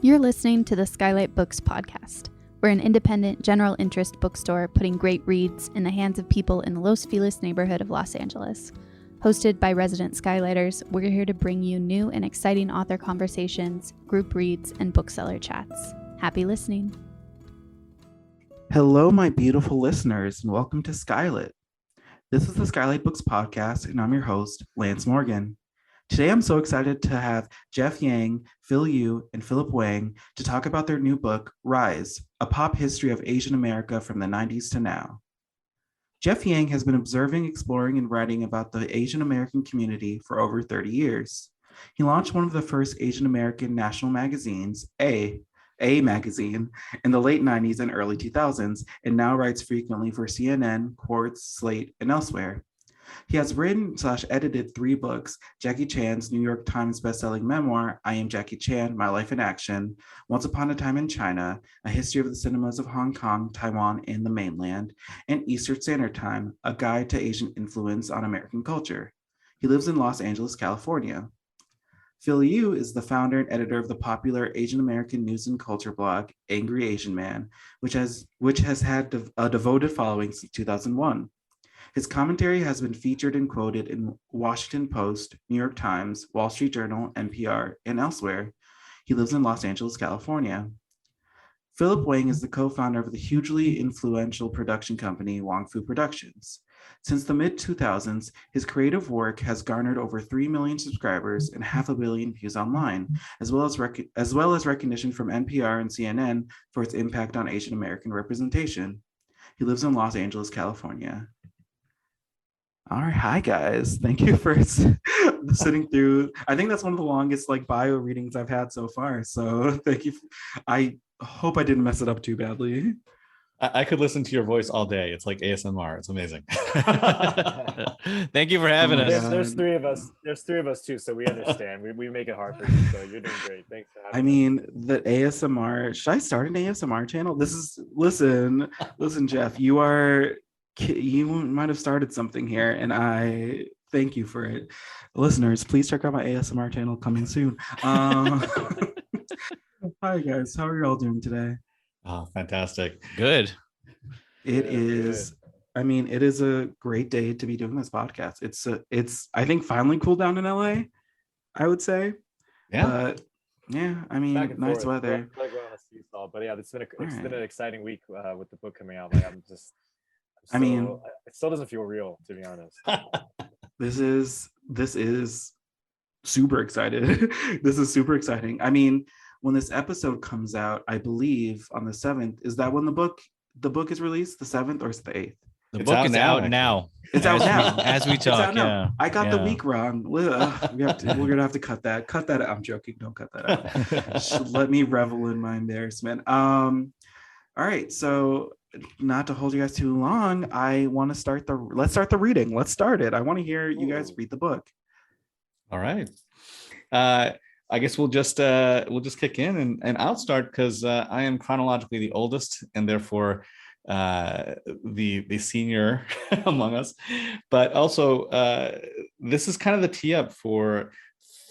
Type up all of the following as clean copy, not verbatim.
You're listening to the SKYLIT Books podcast. We're an independent, general interest bookstore putting great reads in the hands of people in the Los Feliz neighborhood of Los Angeles. Hosted by resident Skylighters, we're here to bring you new and exciting author conversations, group reads, and bookseller chats. Happy listening. Hello, my beautiful listeners, and welcome to SKYLIT. This is the SKYLIT Books podcast, and I'm your host, Lance Morgan. Today, I'm so excited to have Jeff Yang, Phil Yu, and Philip Wang to talk about their new book, Rise, A Pop History of Asian America from the 90s to Now. Jeff Yang has been observing, exploring, and writing about the Asian American community for over 30 years. He launched one of the first Asian American national magazines, A Magazine, in the late 90s and early 2000s, and now writes frequently for CNN, Quartz, Slate, and elsewhere. He has written/edited 3 books: Jackie Chan's New York Times bestselling memoir, I Am Jackie Chan, My Life in Action, Once Upon a Time in China, A History of the Cinemas of Hong Kong, Taiwan, and the Mainland, and Eastern Standard Time, A Guide to Asian Influence on American Culture. He lives in Los Angeles, California. Phil Yu is the founder and editor of the popular Asian American news and culture blog, Angry Asian Man, which has had a devoted following since 2001. His commentary has been featured and quoted in Washington Post, New York Times, Wall Street Journal, NPR, and elsewhere. He lives in Los Angeles, California. Philip Wang is the co-founder of the hugely influential production company, Wang Productions. Since the mid-2000s, his creative work has garnered over 3 million subscribers and 500 million views online, as well as recognition from NPR and CNN for its impact on Asian American representation. He lives in Los Angeles, California. All right, hi guys. Thank you for sitting through. I think that's one of the longest bio readings I've had so far. So thank you. I hope I didn't mess it up too badly. I could listen to your voice all day. It's like ASMR. It's amazing. Thank you for having us. There's 3 of us. There's 3 of us too, so we understand. We make it hard for you. So you're doing great. Thanks for having us. The ASMR. Should I start an ASMR channel? Listen, Jeff. You might have started something here, and I thank you for it. Listeners, please check out my ASMR channel coming soon. Hi guys, how are you all doing today? Oh, fantastic. Good. It is a great day to be doing this podcast. It's I think finally cooled down in LA, I would say. Yeah. Nice weather. But yeah, it's been an exciting week with the book coming out. It still doesn't feel real, to be honest. This is super excited. This is super exciting. I mean, when this episode comes out, I believe on the 7th, is that when the book is released? The 7th or is it the 8th? The book is out now. It's out now. As we talk, yeah. I got the week wrong. We're gonna have to cut that. Cut that out. I'm joking. Don't cut that out. Let me revel in my embarrassment. All right, so not to hold you guys too long, I want to let's start the reading. Let's start it. I want to hear you guys read the book. All right. I guess we'll just kick in and I'll start because I am chronologically the oldest and therefore the senior among us. But also this is kind of the tee up for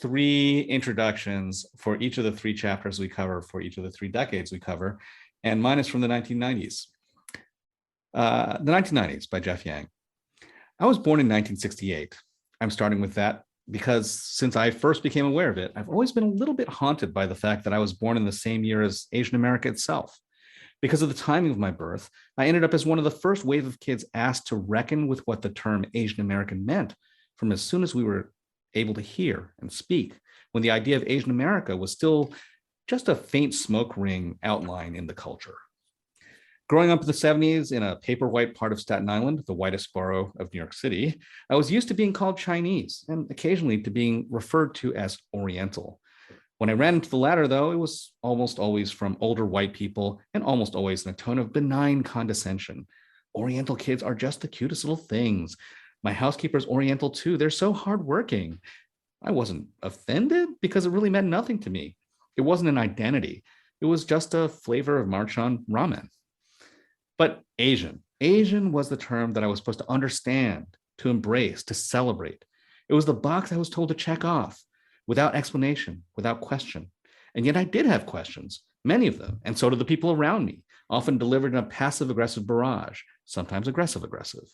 3 introductions for each of the 3 chapters we cover for each of the 3 decades we cover. And mine is from the 1990s. The 1990s by Jeff Yang. I was born in 1968. I'm starting with that because since I first became aware of it, I've always been a little bit haunted by the fact that I was born in the same year as Asian America itself. Because of the timing of my birth, I ended up as one of the first wave of kids asked to reckon with what the term Asian American meant from as soon as we were able to hear and speak, when the idea of Asian America was still just a faint smoke ring outline in the culture. Growing up in the 70s in a paper white part of Staten Island, the whitest borough of New York City, I was used to being called Chinese and occasionally to being referred to as Oriental. When I ran into the latter, though, it was almost always from older white people and almost always in a tone of benign condescension. Oriental kids are just the cutest little things. My housekeeper's Oriental too. They're so hardworking. I wasn't offended because it really meant nothing to me. It wasn't an identity. It was just a flavor of Marchon ramen. But Asian was the term that I was supposed to understand, to embrace, to celebrate. It was the box I was told to check off without explanation, without question. And yet I did have questions, many of them, and so did the people around me, often delivered in a passive-aggressive barrage, sometimes aggressive-aggressive.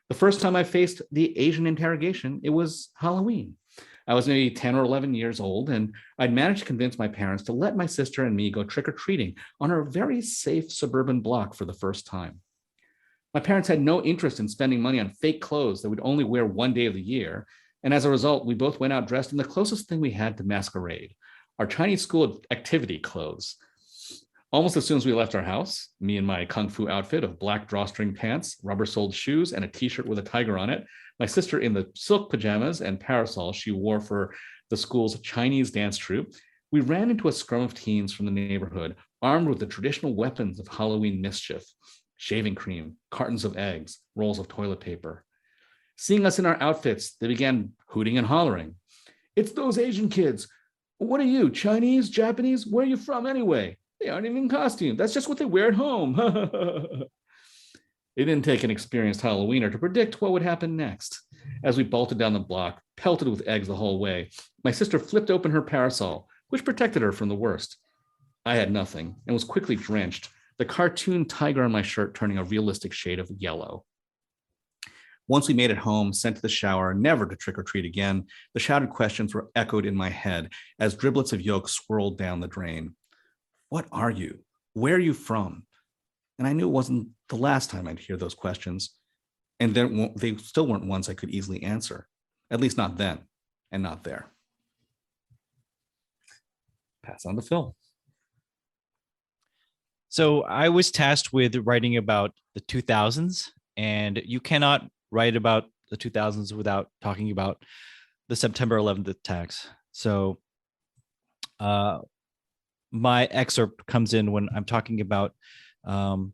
The first time I faced the Asian interrogation, it was Halloween. I was maybe 10 or 11 years old, and I'd managed to convince my parents to let my sister and me go trick-or-treating on our very safe suburban block for the first time. My parents had no interest in spending money on fake clothes that we'd only wear one day of the year, and as a result, we both went out dressed in the closest thing we had to masquerade, our Chinese school activity clothes. Almost as soon as we left our house, me in my kung fu outfit of black drawstring pants, rubber-soled shoes, and a t-shirt with a tiger on it, my sister in the silk pajamas and parasol she wore for the school's Chinese dance troupe, we ran into a scrum of teens from the neighborhood, armed with the traditional weapons of Halloween mischief: shaving cream, cartons of eggs, rolls of toilet paper. Seeing us in our outfits, they began hooting and hollering. "It's those Asian kids. What are you, Chinese, Japanese? Where are you from anyway? They aren't even in costume. That's just what they wear at home." It didn't take an experienced Halloweener to predict what would happen next. As we bolted down the block, pelted with eggs the whole way, my sister flipped open her parasol, which protected her from the worst. I had nothing and was quickly drenched, the cartoon tiger on my shirt turning a realistic shade of yellow. Once we made it home, sent to the shower, never to trick or treat again, the shouted questions were echoed in my head as driblets of yolk swirled down the drain. What are you? Where are you from? And I knew it wasn't the last time I'd hear those questions, and they still weren't ones I could easily answer, at least not then and not there. Pass on to Phil. So I was tasked with writing about the 2000s, and you cannot write about the 2000s without talking about the September 11th attacks. So my excerpt comes in when I'm talking about among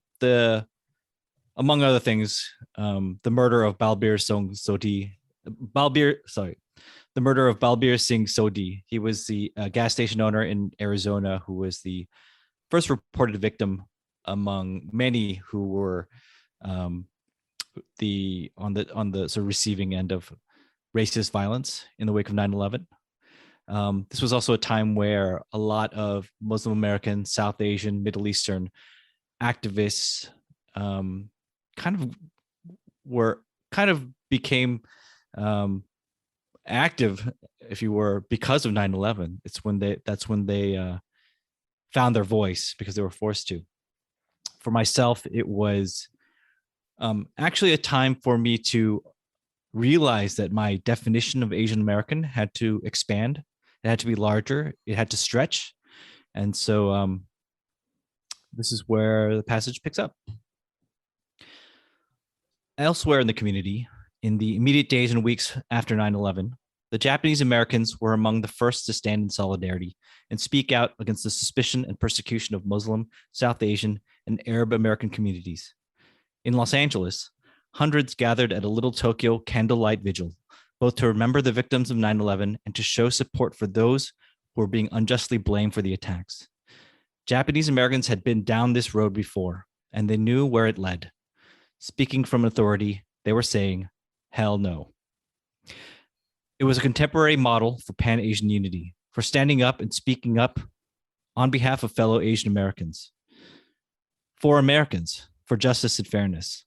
other things, the murder of the murder of Balbir Singh Sodhi. He was the gas station owner in Arizona who was the first reported victim among many who were on the sort of receiving end of racist violence in the wake of 9/11. This was also a time where a lot of Muslim American, South Asian, Middle Eastern activists became active, if you were, because of 9/11. That's when they found their voice because they were forced to. For myself, it was actually a time for me to realize that my definition of Asian American had to expand. It had to be larger. It had to stretch. And so this is where the passage picks up. Elsewhere in the community, in the immediate days and weeks after 9/11, the Japanese Americans were among the first to stand in solidarity and speak out against the suspicion and persecution of Muslim, South Asian, and Arab American communities. In Los Angeles, hundreds gathered at a Little Tokyo candlelight vigil, both to remember the victims of 9/11 and to show support for those who were being unjustly blamed for the attacks. Japanese Americans had been down this road before, and they knew where it led. Speaking from authority, they were saying, "Hell no." It was a contemporary model for Pan-Asian unity, for standing up and speaking up on behalf of fellow Asian Americans. For Americans, for justice and fairness.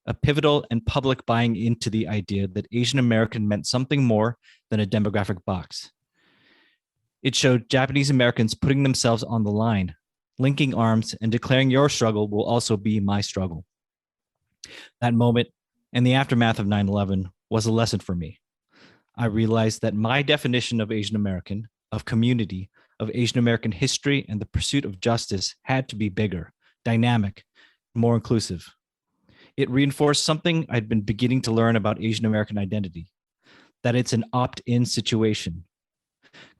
A pivotal and public buying into the idea that Asian American meant something more than a demographic box. It showed Japanese Americans putting themselves on the line, linking arms and declaring your struggle will also be my struggle. That moment and the aftermath of 9/11 was a lesson for me. I realized that my definition of Asian American, of community, of Asian American history and the pursuit of justice had to be bigger, dynamic, more inclusive. It reinforced something I'd been beginning to learn about Asian American identity, that it's an opt-in situation.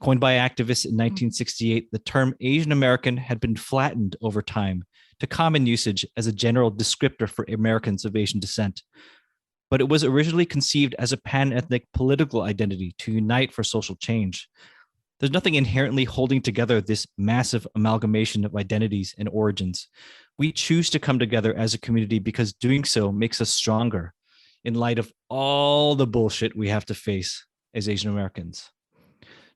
Coined by activists in 1968, the term Asian American had been flattened over time to common usage as a general descriptor for Americans of Asian descent. But it was originally conceived as a pan-ethnic political identity to unite for social change. There's nothing inherently holding together this massive amalgamation of identities and origins. We choose to come together as a community because doing so makes us stronger in light of all the bullshit we have to face as Asian Americans.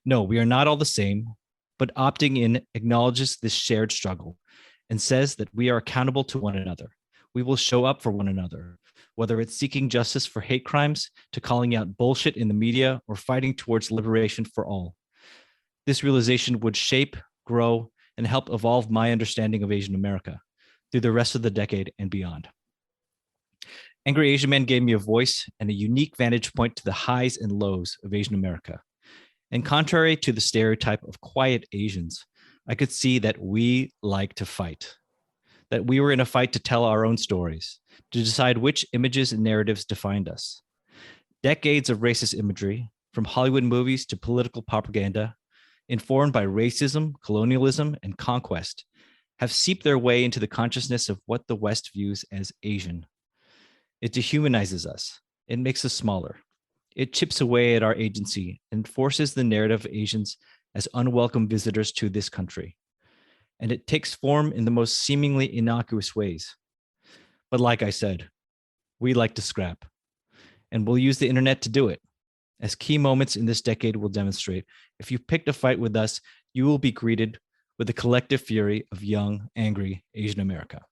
No, we are not all the same, but opting in acknowledges this shared struggle and says that we are accountable to one another. We will show up for one another, whether it's seeking justice for hate crimes, to calling out bullshit in the media, or fighting towards liberation for all. This realization would shape, grow, and help evolve my understanding of Asian America through the rest of the decade and beyond. Angry Asian Man gave me a voice and a unique vantage point to the highs and lows of Asian America. And contrary to the stereotype of quiet Asians, I could see that we like to fight, that we were in a fight to tell our own stories, to decide which images and narratives defined us. Decades of racist imagery, from Hollywood movies to political propaganda, informed by racism, colonialism, and conquest, have seeped their way into the consciousness of what the West views as Asian. It dehumanizes us. It makes us smaller. It chips away at our agency and forces the narrative of Asians as unwelcome visitors to this country. And it takes form in the most seemingly innocuous ways. But like I said, we like to scrap, and we'll use the internet to do it. As key moments in this decade will demonstrate, if you picked a fight with us, you will be greeted with the collective fury of young, angry Asian America.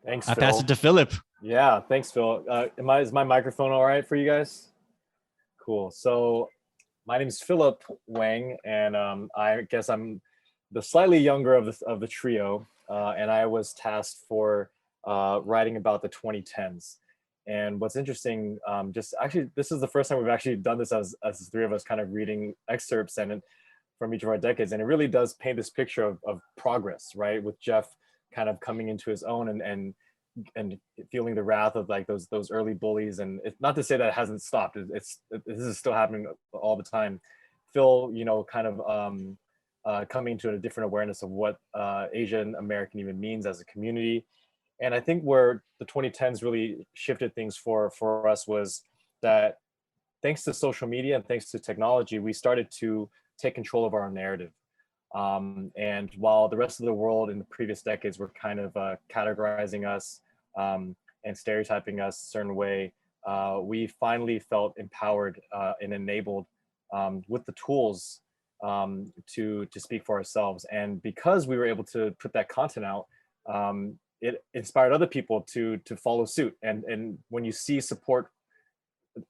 Thanks, I Phil. pass it to Philip. Yeah, thanks, Phil. Is my microphone all right for you guys? Cool. So my name is Philip Wang, and I guess I'm the slightly younger of the trio, and I was tasked for writing about the 2010s. And what's interesting, this is the first time we've actually done this as the three of us kind of reading excerpts and from each of our decades, and it really does paint this picture of progress, right? With Jeff kind of coming into his own and feeling the wrath of like those early bullies, and it's not to say that it hasn't stopped. This is still happening all the time. Phil, kind of coming to a different awareness of what Asian American even means as a community. And I think where the 2010s really shifted things for us was that thanks to social media and thanks to technology, we started to take control of our own narrative. And while the rest of the world in the previous decades were kind of categorizing us and stereotyping us a certain way, we finally felt empowered and enabled with the tools to speak for ourselves. And because we were able to put that content out, it inspired other people to follow suit. And when you see support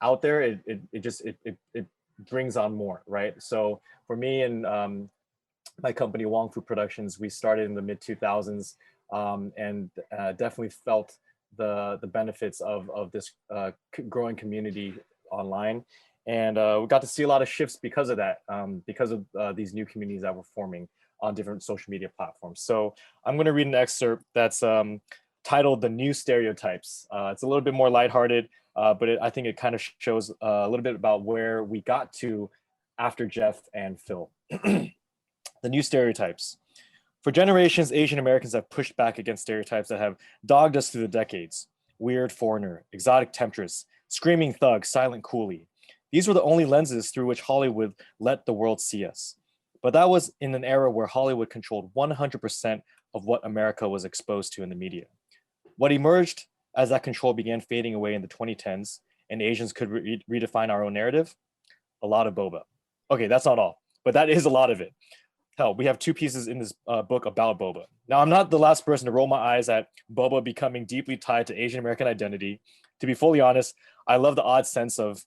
out there, it brings on more, right? So for me and my company, Wang Productions, we started in the mid 2000s and definitely felt the benefits of this growing community online. And we got to see a lot of shifts because of that, because of these new communities that were forming on different social media platforms. So I'm going to read an excerpt that's titled "The New Stereotypes." It's a little bit more lighthearted, but I think it kind of shows a little bit about where we got to after Jeff and Phil. The new stereotypes. For generations, Asian Americans have pushed back against stereotypes that have dogged us through the decades. Weird foreigner, exotic temptress, screaming thug, silent coolie. These were the only lenses through which Hollywood let the world see us. But that was in an era where Hollywood controlled 100% of what America was exposed to in the media. What emerged as that control began fading away in the 2010s and Asians could redefine our own narrative? A lot of boba. Okay, that's not all, but that is a lot of it. Hell, we have 2 pieces in this book about boba. Now, I'm not the last person to roll my eyes at boba becoming deeply tied to Asian American identity. To be fully honest, I love the odd sense of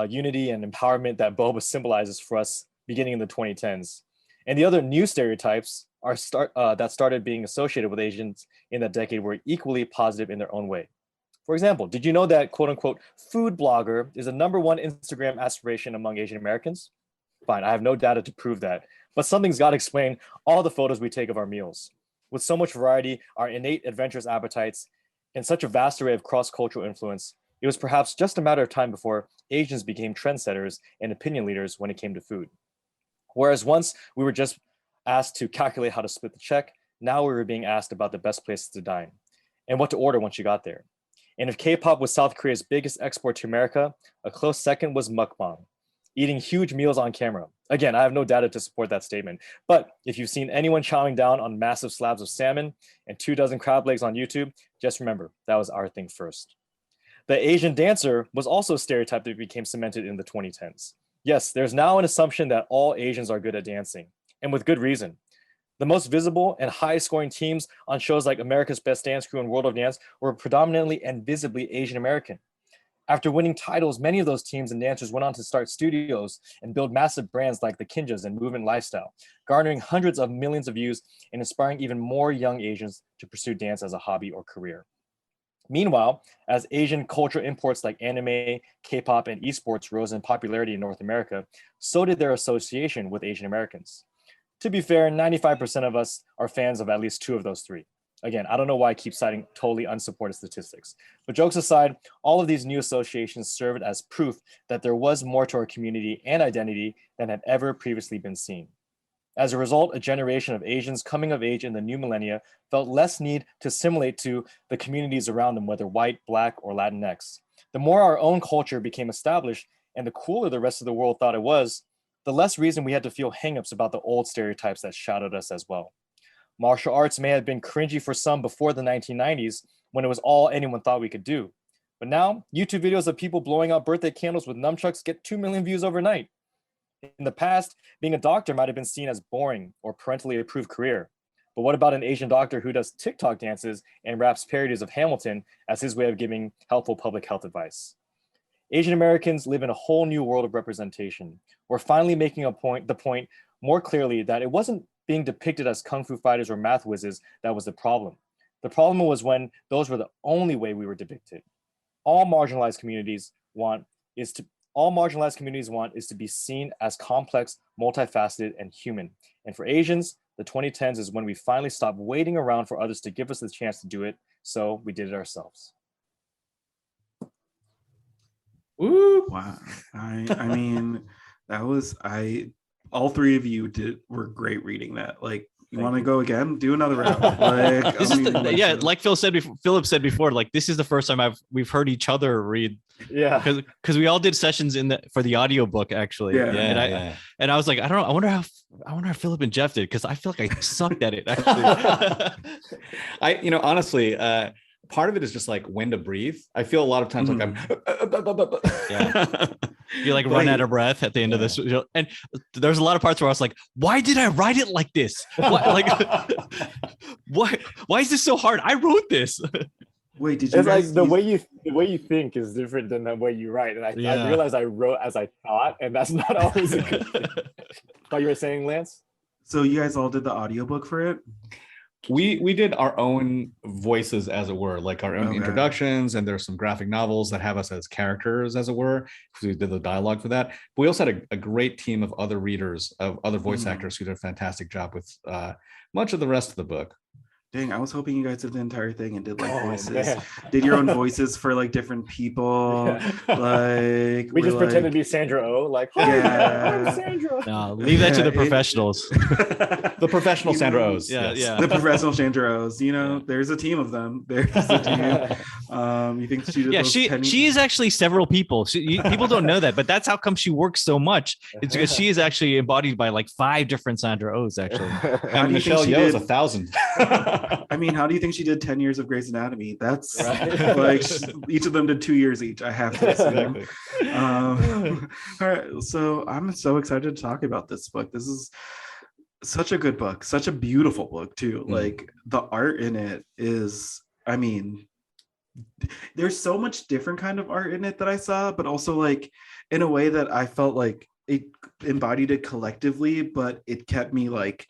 unity and empowerment that boba symbolizes for us beginning in the 2010s. And the other new stereotypes that started being associated with Asians in that decade were equally positive in their own way. For example, did you know that quote unquote food blogger is the #1 Instagram aspiration among Asian Americans? Fine, I have no data to prove that, but something's got to explain all the photos we take of our meals. With so much variety, our innate adventurous appetites, and such a vast array of cross-cultural influence, it was perhaps just a matter of time before Asians became trendsetters and opinion leaders when it came to food. Whereas once we were just asked to calculate how to split the check, now we were being asked about the best places to dine and what to order once you got there. And if K-pop was South Korea's biggest export to America, a close second was mukbang, eating huge meals on camera. Again, I have no data to support that statement, but if you've seen anyone chowing down on massive slabs of salmon and 24 crab legs on YouTube, just remember, that was our thing first. The Asian dancer was also a stereotype that became cemented in the 2010s. Yes, there's now an assumption that all Asians are good at dancing, and with good reason. The most visible and high scoring teams on shows like America's Best Dance Crew and World of Dance were predominantly and visibly Asian American. After winning titles, many of those teams and dancers went on to start studios and build massive brands like the Kinjas and Movement Lifestyle, garnering hundreds of millions of views and inspiring even more young Asians to pursue dance as a hobby or career. Meanwhile, as Asian cultural imports like anime, K-pop, and esports rose in popularity in North America, so did their association with Asian Americans. To be fair, 95% of us are fans of at least two of those three. Again, I don't know why I keep citing totally unsupported statistics. But jokes aside, all of these new associations served as proof that there was more to our community and identity than had ever previously been seen. As a result, a generation of Asians coming of age in the new millennia felt less need to assimilate to the communities around them, whether white, Black, or Latinx. The more our own culture became established and the cooler the rest of the world thought it was, the less reason we had to feel hangups about the old stereotypes that shadowed us as well. Martial arts may have been cringy for some before the 1990s when it was all anyone thought we could do. But now, YouTube videos of people blowing out birthday candles with nunchucks get 2 million views overnight. In the past, being a doctor might have been seen as boring or parentally approved career. But what about an Asian doctor who does TikTok dances and raps parodies of Hamilton as his way of giving helpful public health advice? Asian Americans live in a whole new world of representation. We're finally making the point more clearly that it wasn't being depicted as kung fu fighters or math whizzes that was the problem. The problem was when those were the only way we were depicted. All marginalized communities want is to be seen as complex, multifaceted, and human. And for Asians, the 2010s is when we finally stopped waiting around for others to give us the chance to do it. So we did it ourselves. Woo! Wow. I mean, all three of you were great reading that. Like, you want to go again? Do another round. Like, like Philip said before, like this is the first time we've heard each other read. Yeah. Because we all did sessions for the audiobook actually. Yeah. And I was like, I don't know. I wonder how Philip and Jeff did, because I feel like I sucked at it actually. Honestly, part of it is just like when to breathe. I feel a lot of times like I'm you like run out of breath at the end of this, and there's a lot of parts where I was like, why did I write it like this? Why is this so hard? I wrote this. Wait, did you it's guys like the way you think is different than the way you write, and I realized I wrote as I thought, and that's not always a good thing. What you were saying, Lance? So you guys all did the audiobook for it? We did our own voices, as it were, like our own introductions, and there's some graphic novels that have us as characters, as it were, because we did the dialogue for that. But we also had a great team of other readers, of other voice actors who did a fantastic job with much of the rest of the book. Dang, I was hoping you guys did the entire thing and did like voices. Man. Did your own voices for like different people. Like we just pretended to be Sandra Oh, like, I'm Sandra. No, leave that to the professionals. The professional Sandra Ohs. Yeah. The professional Sandra Ohs. There's a team of them. There's a team. You think she did she is actually several people. People don't know that, but that's how come she works so much. It's because she is actually embodied by like 5 different Sandra Ohs, actually. And Michelle Yeoh is 1,000. I mean, how do you think she did 10 years of Grey's Anatomy? That's right. Like each of them did 2 years each. I have to assume. Exactly. All right, so I'm so excited to talk about this book. This is such a good book, such a beautiful book too. Like the art in it is, I mean, there's so much different kind of art in it that I saw, but also like in a way that I felt like it embodied it collectively, but it kept me like,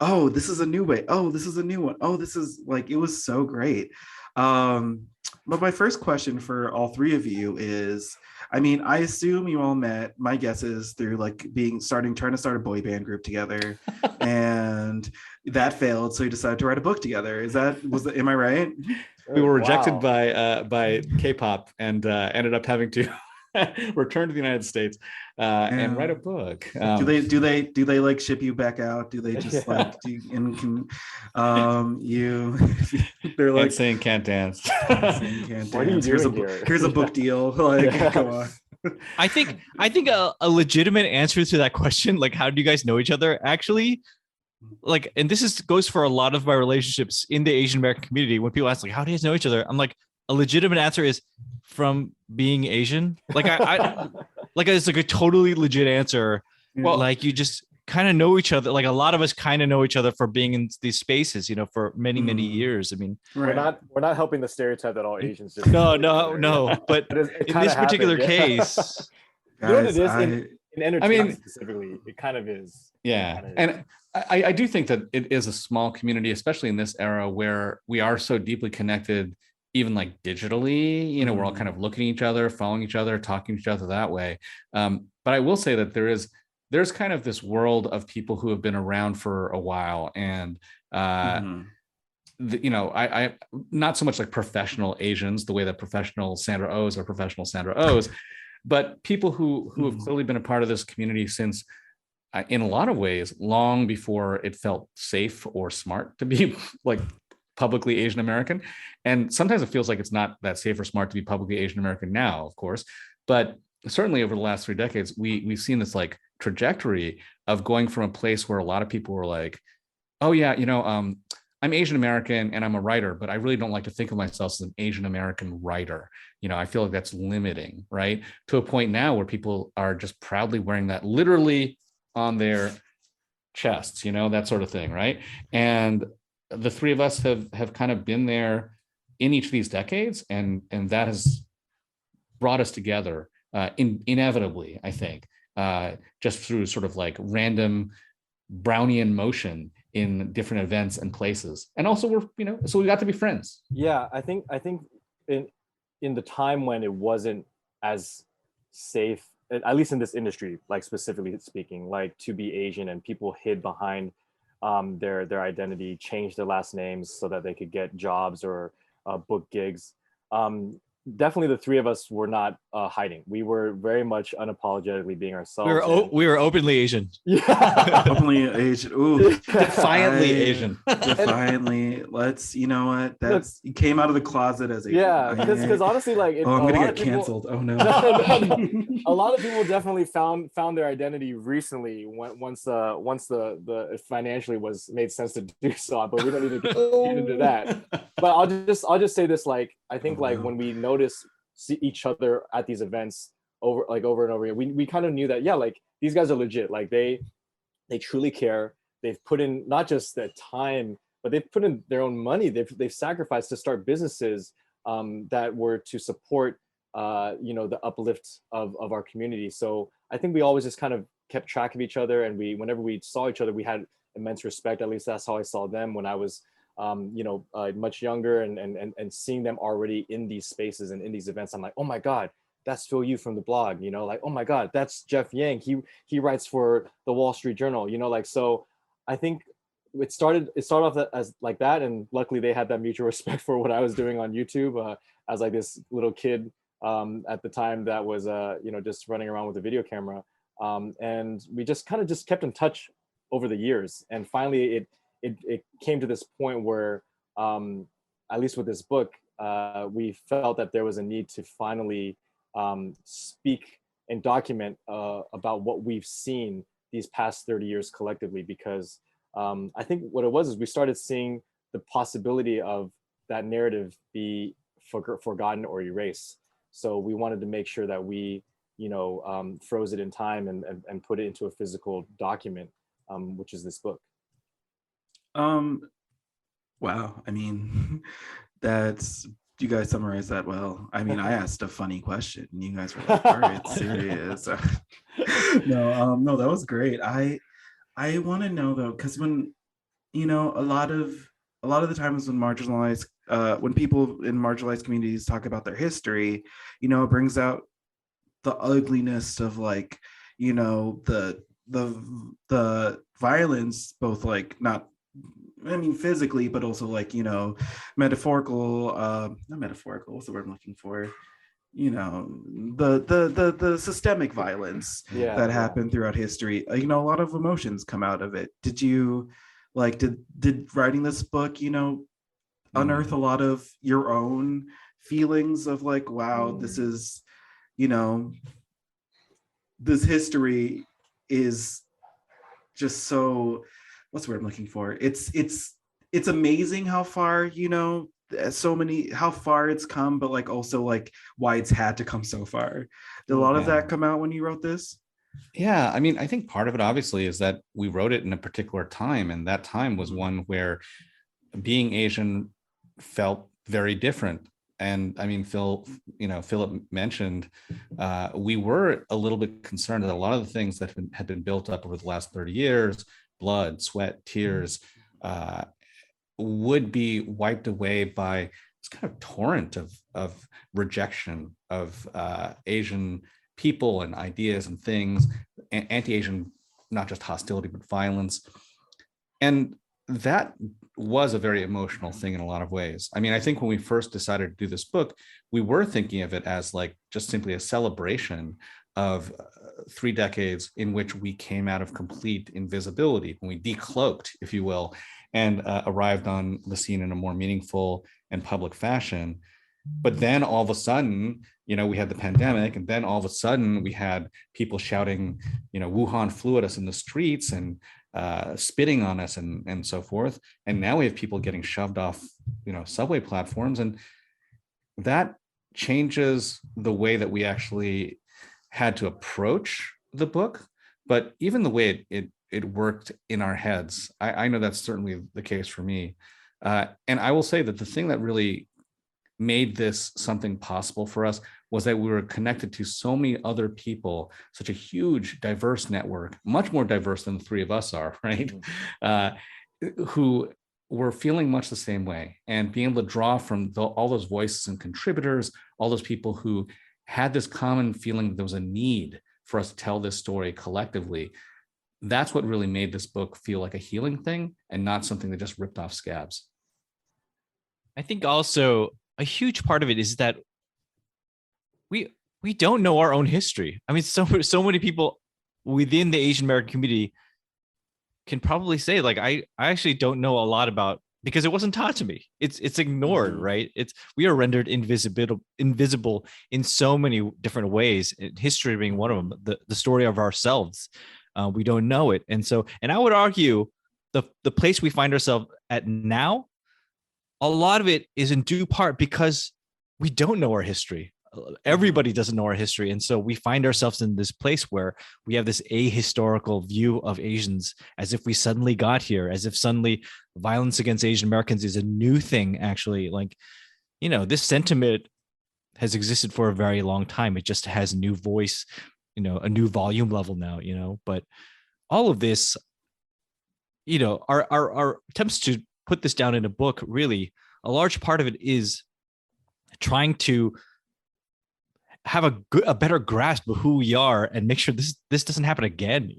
oh, this is a new way. Oh, this is a new one. Oh, this is like, it was so great. But my first question for all three of you is, I mean, I assume you all met, my guess is through like trying to start a boy band group together, and that failed. So you decided to write a book together. Am I right? We were rejected by K-pop and ended up having to return to the United States and write a book. Do they like ship you back out? Do they just like they're like saying can't dance. What are you doing here? Here's a book deal. Like, come on. I think a legitimate answer to that question, like how do you guys know each other, actually, like, and this goes for a lot of my relationships in the Asian American community. When people ask like, how do you guys know each other? I'm like, a legitimate answer is from being Asian. Like like it's like a totally legit answer. Well, Like you just kind of know each other. Like a lot of us kind of know each other for being in these spaces, you know, for many, many years. I mean, we're not helping the stereotype that all Asians just no. But it in this particular case, you know what it guys, is in entertainment specifically, it kind of is. Yeah, and I do think that it is a small community, especially in this era where we are so deeply connected, even like digitally. You know, we're all kind of looking at each other, following each other, talking to each other that way. But I will say that there's kind of this world of people who have been around for a while, and you know, I not so much like professional Asians, the way that professional Sandra O's are professional Sandra O's, but people who have clearly been a part of this community since, in a lot of ways, long before it felt safe or smart to be like publicly Asian American. And sometimes it feels like it's not that safe or smart to be publicly Asian American now, of course, but certainly over the last 3 decades, we've seen this like trajectory of going from a place where a lot of people were like, oh yeah, you know, I'm Asian American and I'm a writer, but I really don't like to think of myself as an Asian American writer. You know, I feel like that's limiting, right? To a point now where people are just proudly wearing that literally on their chests, you know, that sort of thing, right? And the 3 of us have kind of been there in each of these decades, and that has brought us together inevitably, I think, just through sort of like random Brownian motion in different events and places. And also we're, you know, so we got to be friends. Yeah, I think in the time when it wasn't as safe, at least in this industry, like specifically speaking, like to be Asian, and people hid behind their identity, changed their last names so that they could get jobs or book gigs. Definitely the 3 of us were not hiding. We were very much unapologetically being ourselves. We were openly Asian. Yeah. Openly Asian. Ooh. Defiantly Asian. Defiantly. Let's, you know what? That's you came out of the closet as Asian. Yeah, because honestly, like I'm gonna get canceled. Oh no. A lot of people definitely found their identity recently once the financially was made sense to do so, but we don't need to get into that. But I'll just say this, like I think when we see each other at these events over and over again, we kind of knew that, yeah, like these guys are legit, like they truly care. They've put in not just their time, but they've put in their own money. They've sacrificed to start businesses that were to support you know, the uplift of our community. So I think we always just kind of kept track of each other, and whenever we saw each other, we had immense respect. At least that's how I saw them when I was you know, much younger, and seeing them already in these spaces and in these events, I'm like, oh my God, that's Phil Yu from the blog, you know, like, oh my God, that's Jeff Yang. He writes for the Wall Street Journal, you know, like, so I think it started off as like that, and luckily they had that mutual respect for what I was doing on YouTube as like this little kid at the time that was you know, just running around with a video camera, and we just kind of just kept in touch over the years, and finally it came to this point where at least with this book, we felt that there was a need to finally speak and document about what we've seen these past 30 years collectively, because I think what it was is we started seeing the possibility of that narrative be forgotten or erased. So we wanted to make sure that we, you know, froze it in time and put it into a physical document, which is this book. Wow. I mean, you guys summarized that well. I mean, I asked a funny question and you guys were like, all right, serious. No, that was great. I want to know though, because when, you know, a lot of the times when people in marginalized communities talk about their history, you know, it brings out the ugliness of, like, you know, the violence, both like not, I mean, physically, but also like, you know, metaphorical, not metaphorical, what's the word I'm looking for? You know, the systemic violence that happened throughout history. You know, a lot of emotions come out of it. Did you, like, did writing this book, you know, unearth a lot of your own feelings of like, wow, this is, you know, this history is just so, what's the word I'm looking for? It's amazing how far, you know, so many, how far it's come, but like also like why it's had to come so far. Did a lot of Yeah. that come out when you wrote this? Yeah, I mean, I think part of it obviously is that we wrote it in a particular time, and that time was one where being Asian felt very different. And I mean, Philip mentioned we were a little bit concerned that a lot of the things that had been built up over the last 30 years, blood, sweat, tears, would be wiped away by this kind of torrent of rejection of Asian people and ideas and things, anti-Asian, not just hostility, but violence. And that was a very emotional thing in a lot of ways. I mean, I think when we first decided to do this book, we were thinking of it as like just simply a celebration of 3 decades in which we came out of complete invisibility, when we decloaked, if you will, and arrived on the scene in a more meaningful and public fashion. But then all of a sudden, we had the pandemic, and then all of a sudden we had people shouting, Wuhan flu at us in the streets and spitting on us and so forth. And now we have people getting shoved off, subway platforms. And that changes the way that we actually had to approach the book. But even the way it worked in our heads, I know that's certainly the case for me. And I will say that the thing that really made this something possible for us was that we were connected to so many other people, such a huge, diverse network, much more diverse than the three of us are, right? Who were feeling much the same way, and being able to draw from all those voices and contributors, all those people who had this common feeling that there was a need for us to tell this story collectively. That's what really made this book feel like a healing thing and not something that just ripped off scabs. I think also a huge part of it is that we don't know our own history. I mean, so many people within the Asian American community can probably say, like, I actually don't know a lot about, because it wasn't taught to me. It's ignored, right? We are rendered invisible in so many different ways. History being one of them. The story of ourselves, we don't know it, and I would argue the place we find ourselves at now, a lot of it is in due part because we don't know our history. Everybody doesn't know our history. And so we find ourselves in this place where we have this ahistorical view of Asians, as if we suddenly got here, as if suddenly violence against Asian Americans is a new thing. Actually, like, this sentiment has existed for a very long time. It just has a new voice, a new volume level now, but all of this, our attempts to put this down in a book, really, a large part of it is trying to have a better grasp of who we are and make sure this doesn't happen again,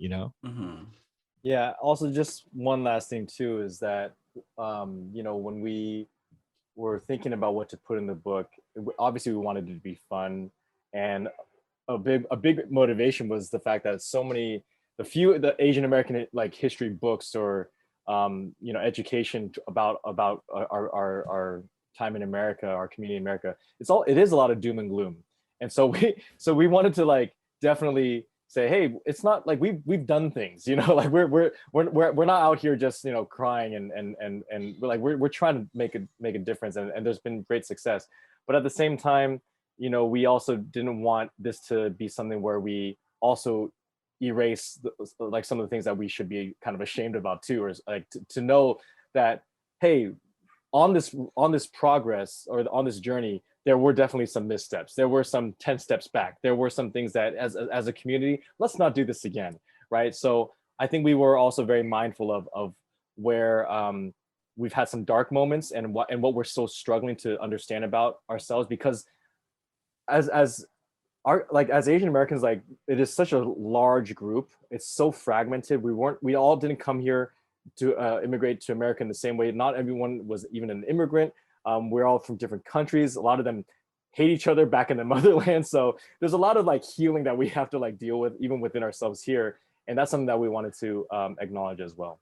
Yeah. Also, just one last thing too is that when we were thinking about what to put in the book, obviously we wanted it to be fun, and a big motivation was the fact that the Asian American like history books or education about our time in America, our community in America, it is a lot of doom and gloom. And so we wanted to like definitely say, hey, it's not like we've done things, like we're not out here just crying and we're trying to make a difference, and there's been great success. But at the same time, we also didn't want this to be something where we also erase like some of the things that we should be kind of ashamed about too, or like to know that, hey, on this progress or on this journey, there were definitely some missteps. There were some 10 steps back. There were some things that as a community, let's not do this again, right? So I think we were also very mindful of where we've had some dark moments and what we're still struggling to understand about ourselves, because as Asian Americans, like, it is such a large group. It's so fragmented. We all didn't come here to immigrate to America in the same way. Not everyone was even an immigrant. We're all from different countries. A lot of them hate each other back in the motherland. So there's a lot of like healing that we have to like deal with even within ourselves here. And that's something that we wanted to acknowledge as well.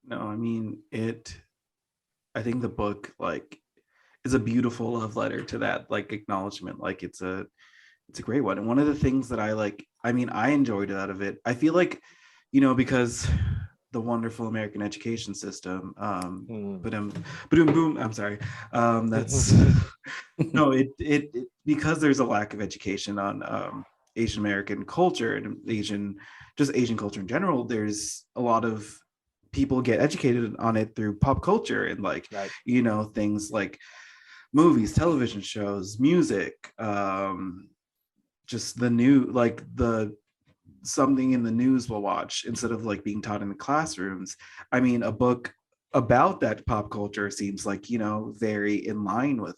No, I mean, I think the book like is a beautiful love letter to that like acknowledgement. Like it's a great one. And one of the things that I enjoyed out of it, I feel like, because the wonderful American education system. Mm. Boom. I'm sorry. That's no. It because there's a lack of education on Asian American culture and Asian culture in general. There's a lot of people get educated on it through pop culture and like Right. things like movies, television shows, music, just the new like the something in the news we'll watch instead of like being taught in the classrooms. I mean, a book about that pop culture seems like, very in line with,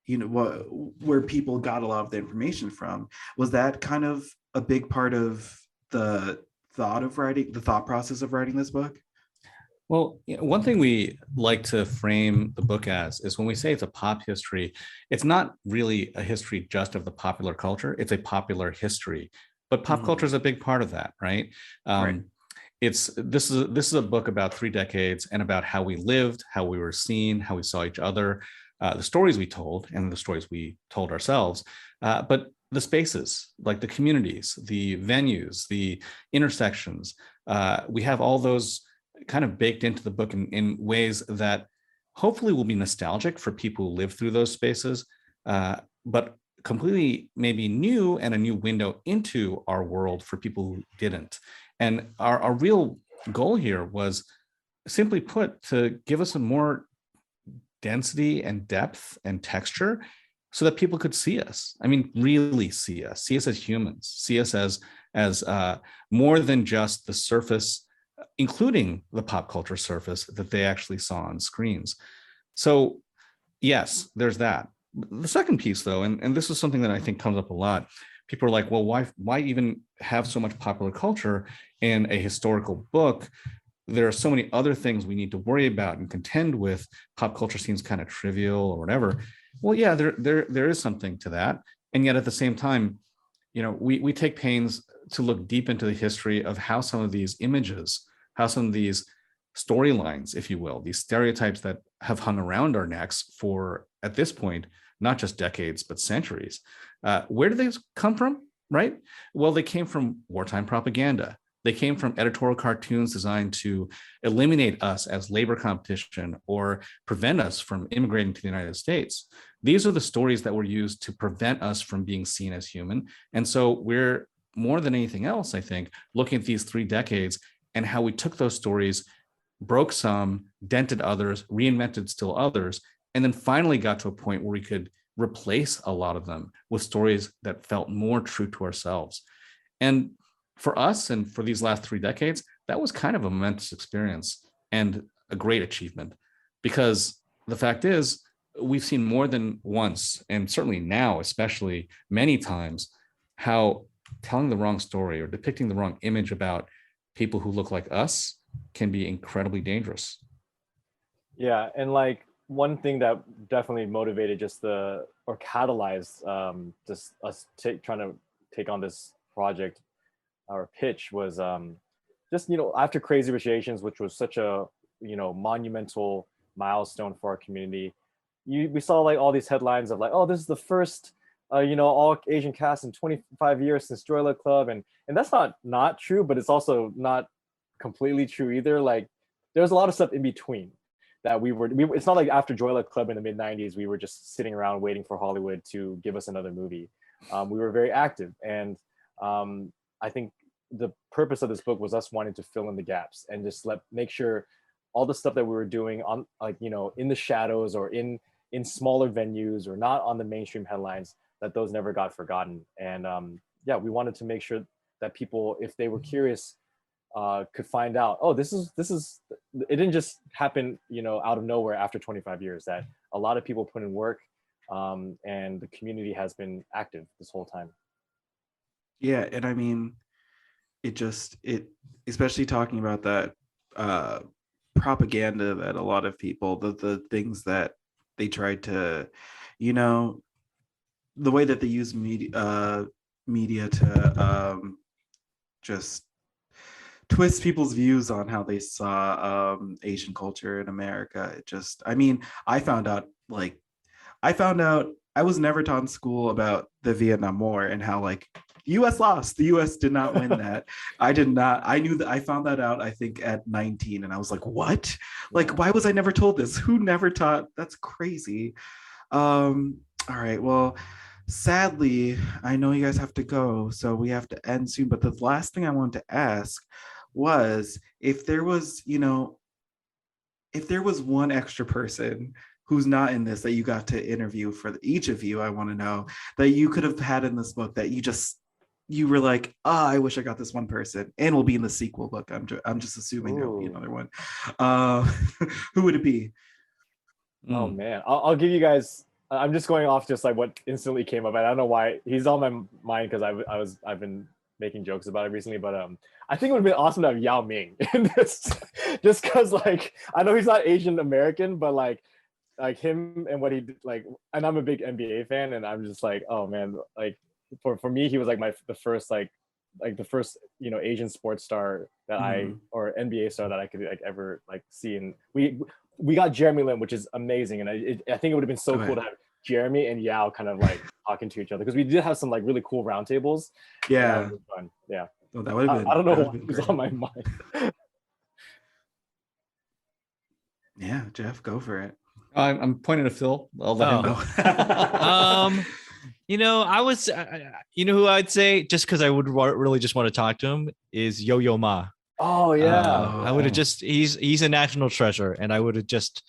what where people got a lot of the information from. Was that kind of a big part of the thought process of writing this book? Well, one thing we like to frame the book as is when we say it's a pop history, it's not really a history just of the popular culture. It's a popular history, but pop culture is a big part of that, right? Right. This is a book about 3 decades and about how we lived, how we were seen, how we saw each other, the stories we told, and the stories we told ourselves, but the spaces, like the communities, the venues, the intersections, we have all those kind of baked into the book in ways that hopefully will be nostalgic for people who live through those spaces, but completely maybe new and a new window into our world for people who didn't. And our real goal here was, simply put, to give us a more density and depth and texture so that people could see us. I mean, really see us as humans, see us as more than just the surface, including the pop culture surface that they actually saw on screens. So yes, there's that. The second piece, though, and this is something that I think comes up a lot. People are like, well, why even have so much popular culture in a historical book? There are so many other things we need to worry about and contend with. Pop culture seems kind of trivial or whatever. Well, yeah, there is something to that. And yet at the same time, we take pains to look deep into the history of how some of these images, how some of these storylines, if you will, these stereotypes that have hung around our necks for, at this point, not just decades, but centuries. Where do they come from, right? Well, they came from wartime propaganda. They came from editorial cartoons designed to eliminate us as labor competition or prevent us from immigrating to the United States. These are the stories that were used to prevent us from being seen as human. And so we're, more than anything else, I think, looking at these 3 decades and how we took those stories, broke some, dented others, reinvented still others, and then finally got to a point where we could replace a lot of them with stories that felt more true to ourselves. And for us, and for these last 3 decades, that was kind of a momentous experience and a great achievement, because the fact is, we've seen more than once, and certainly now, especially many times, how telling the wrong story or depicting the wrong image about people who look like us can be incredibly dangerous. Yeah, and like one thing that definitely motivated or catalyzed just us trying to take on this project or pitch was just, after Crazy Rich Asians, which was such a, monumental milestone for our community, we saw like all these headlines of like, oh, this is the first all Asian cast in 25 years since Joy Luck Club, and that's not true, but it's also not completely true either. Like there's a lot of stuff in between that it's not like after Joy Luck Club in the mid 90s we were just sitting around waiting for Hollywood to give us another movie. We were very active, and I think the purpose of this book was us wanting to fill in the gaps and just make sure all the stuff that we were doing on, like, in the shadows or in smaller venues or not on the mainstream headlines, that those never got forgotten. And yeah, we wanted to make sure that people, if they were curious, could find out, oh, this is it didn't just happen, out of nowhere after 25 years, that a lot of people put in work, and the community has been active this whole time. Yeah, and I mean, it especially talking about that propaganda that a lot of people, the things that they tried to, the way that they use media to just twist people's views on how they saw Asian culture in America. I found out I was never taught in school about the Vietnam War and how, like, US lost. The US did not win that. I did not. I knew that. I found that out, I think, at 19. And I was like, what? Like, why was I never told this? Who never taught? That's crazy. All right. Well, sadly, I know you guys have to go. So we have to end soon. But the last thing I wanted to ask was if there was, if there was one extra person who's not in this that you got to interview for each of you, I want to know that you could have had in this book that you were like, I wish I got this one person, and will be in the sequel book. I'm just assuming there'll be another one. Who would it be? Oh man, I'll give you guys. I'm just going off just like what instantly came up. I don't know why he's on my mind because I've been making jokes about it recently, but I think it would have been awesome to have Yao Ming in this, just because like I know he's not Asian American, but like him and what he did, like, and I'm a big NBA fan, and I'm just like, oh man, like for me he was like the first Asian sports star that or NBA star that I could like ever like see, and we got Jeremy Lin, which is amazing, and I think it would have been so cool to have Jeremy and Yao kind of like talking to each other, because we did have some like really cool roundtables. Yeah, that fun. Yeah. Oh, that would have been. I don't know what was on my mind. Yeah, Jeff, go for it. I'm pointing to Phil. I'll let him go. I was, who I'd say, just because I would really just want to talk to him, is Yo-Yo Ma. Oh yeah. I would have he's a national treasure, and I would have just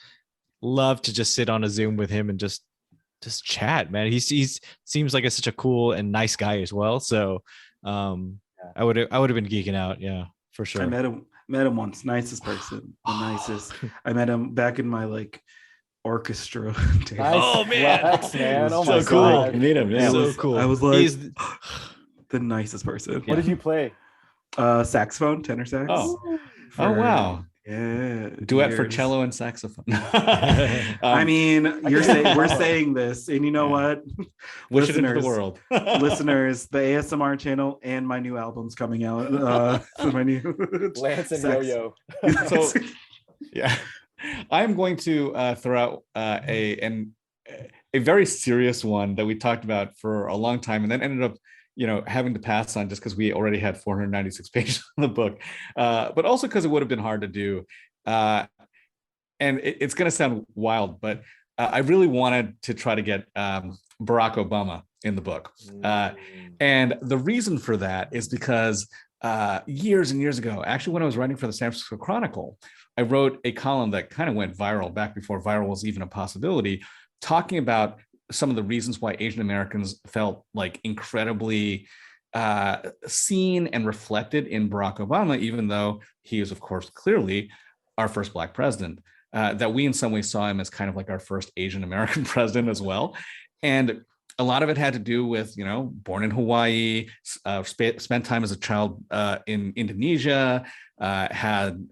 loved to just sit on a Zoom with him and just chat, man. He seems like such a cool and nice guy as well. So I would have been geeking out. Yeah, for sure. I met him once. Nicest person. The nicest. I met him back in my like orchestra days. Nice. Oh man, man. Oh so my cool. God. Meet him. Yeah, so cool. I was like the nicest person. What did you play? Saxophone, tenor sax. Oh wow. Yeah. Duet for cello and saxophone. I mean, we're saying this, and you know what? Wish it into the world. Listeners, the ASMR channel and my new album's coming out. My new Lance and Yo-Yo. So yeah. I'm going to throw out a very serious one that we talked about for a long time, and then ended up having to pass on just because we already had 496 pages in the book, but also because it would have been hard to do. And it's going to sound wild, but I really wanted to try to get Barack Obama in the book. And the reason for that is because years and years ago, actually, when I was writing for the San Francisco Chronicle, I wrote a column that kind of went viral back before viral was even a possibility, talking about some of the reasons why Asian Americans felt like incredibly seen and reflected in Barack Obama, even though he is, of course, clearly our first Black president, that we in some ways saw him as kind of like our first Asian American president as well. And a lot of it had to do with, born in Hawaii, spent time as a child in Indonesia, had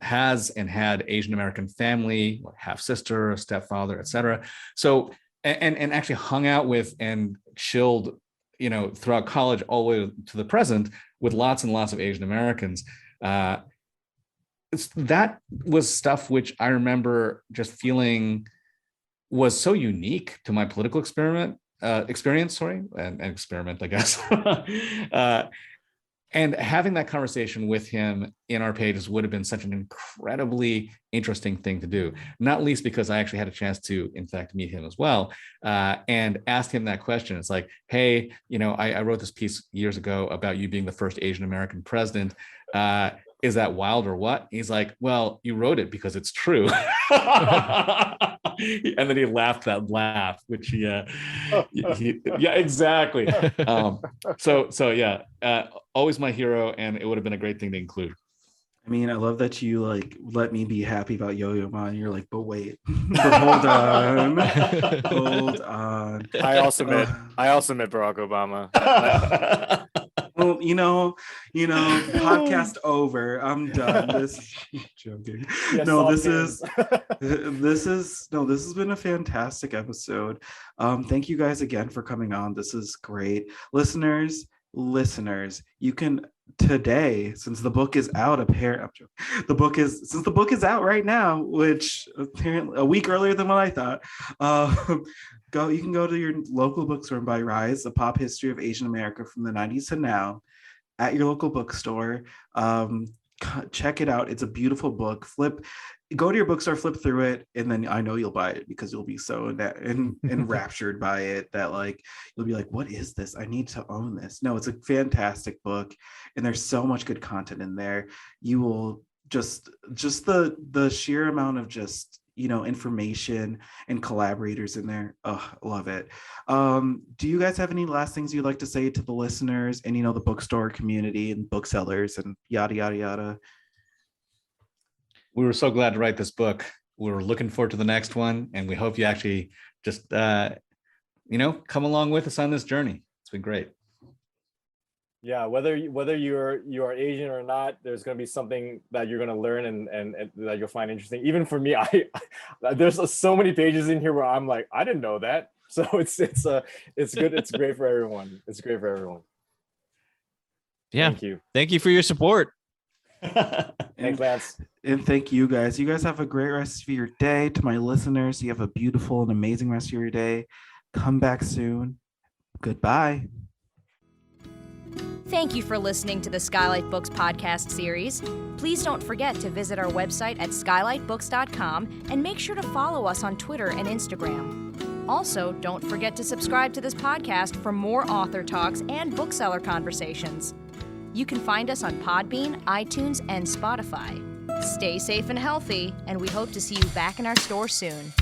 Asian American family, half sister, stepfather, etc. So, and actually hung out with and chilled, throughout college all the way to the present with lots and lots of Asian Americans. That was stuff which I remember just feeling was so unique to my political experience, I guess. And having that conversation with him in our pages would have been such an incredibly interesting thing to do, not least because I actually had a chance to, in fact, meet him as well, and ask him that question. It's like, hey, I wrote this piece years ago about you being the first Asian American president. Is that wild or what? He's like, well, you wrote it because it's true. And then he laughed that laugh, which yeah, exactly. So yeah, always my hero, and it would have been a great thing to include. I mean, I love that you like let me be happy about Yo-Yo Ma, and you're like, but wait, but hold on, hold on. I also met Barack Obama. Well, podcast over. I'm done. Joking. Yes, This has been a fantastic episode. Thank you guys again for coming on. This is great. Listeners, you can today, since the book is out, the book is out right now, which apparently a week earlier than what I thought. You can go to your local bookstore and buy Rise, The Pop History of Asian America from the 90s to Now at your local bookstore. Check it out. It's a beautiful book. Go to your bookstore, flip through it, and then I know you'll buy it because you'll be so enraptured by it that like you'll be like, what is this? I need to own this. No, it's a fantastic book, and there's so much good content in there. You will just the sheer amount of just information and collaborators in there. Oh, I love it. Do you guys have any last things you'd like to say to the listeners and the bookstore community and booksellers and yada yada yada? We were so glad to write this book. We were looking forward to the next one, and we hope you actually just come along with us on this journey. It's been great. Yeah, whether you are Asian or not, there's going to be something that you're going to learn and that you'll find interesting. Even for me, there's so many pages in here where I'm like, I didn't know that. So it's good. It's great for everyone. It's great for everyone. Yeah. Thank you for your support. Thanks, Lance. And thank you guys. You guys have a great rest of your day. To my listeners, you have a beautiful and amazing rest of your day. Come back soon. Goodbye. Thank you for listening to the Skylight Books podcast series. Please don't forget to visit our website at skylightbooks.com and make sure to follow us on Twitter and Instagram. Also, don't forget to subscribe to this podcast for more author talks and bookseller conversations. You can find us on Podbean, iTunes, and Spotify. Stay safe and healthy, and we hope to see you back in our store soon.